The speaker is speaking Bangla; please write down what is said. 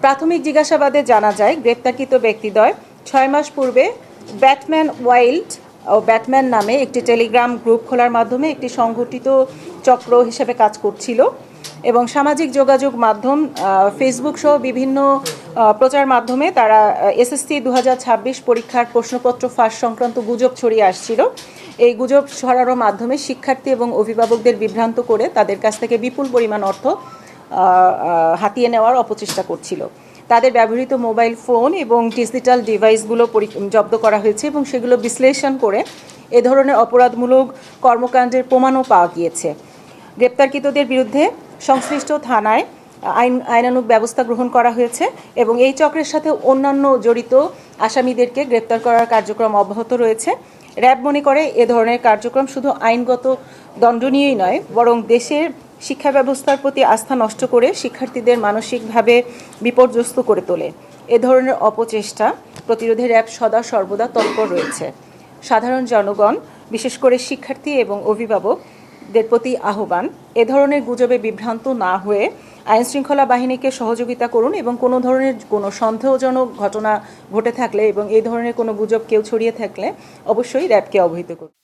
প্রাথমিক জিজ্ঞাসাবাদে জানা যায় গ্রেপ্তারকৃত ব্যক্তিদ্বয় 6 মাস পূর্বে ব্যাটম্যান ওয়াইল্ড ও ব্যাটম্যান নামে একটি টেলিগ্রাম গ্রুপ খোলার মাধ্যমে একটি সংগঠিত চক্র হিসেবে কাজ করছিল এবং সামাজিক যোগাযোগ মাধ্যম ফেসবুক সহ বিভিন্ন প্রচার মাধ্যমে তারা এসএসসি 2026 পরীক্ষার প্রশ্নপত্র ফাঁস সংক্রান্ত গুজব ছড়িয়ে আসছিল। এই গুজব ছড়ানোর মাধ্যমে শিক্ষার্থী এবং অভিভাবকদের বিভ্রান্ত করে তাদের কাছ থেকে বিপুল পরিমাণ অর্থ হাতিয়ে নেওয়ার অপচেষ্টা করছিল। তাদের ব্যবহৃত মোবাইল ফোন এবং ডিজিটাল ডিভাইসগুলো জব্দ করা হয়েছে এবং সেগুলো বিশ্লেষণ করে এ ধরনের অপরাধমূলক কর্মকাণ্ডের প্রমাণও পাওয়া গিয়েছে। গ্রেপ্তারকৃতদের বিরুদ্ধে সংশ্লিষ্ট থানায় আইনানুগ ব্যবস্থা গ্রহণ করা হয়েছে এবং এই চক্রের সাথে অন্যান্য জড়িত আসামিদেরকে গ্রেপ্তার করার কার্যক্রম অব্যাহত রয়েছে। র্যাব মনে করে এ ধরনের কার্যক্রম শুধু আইনগত দণ্ডনীয়ই নয়, বরং দেশের শিক্ষা ব্যবস্থার প্রতি আস্থা নষ্ট করে শিক্ষার্থীদের মানসিকভাবে বিপর্যস্ত করে তোলে। এ ধরনের অপচেষ্টা প্রতিরোধে র্যাব সদা সর্বদা তৎপর রয়েছে। সাধারণ জনগণ, বিশেষ করে শিক্ষার্থী এবং অভিভাবকদের প্রতি আহ্বান, এ ধরনের গুজবে বিভ্রান্ত না হয়ে আইনশৃঙ্খলা বাহিনীকে সহযোগিতা করুন এবং কোনো ধরনের কোনো সন্দেহজনক ঘটনা ঘটে থাকলে এবং এই ধরনের কোনো গুজব কেউ ছড়িয়ে থাকলে অবশ্যই র্যাবকে অবহিত করুন।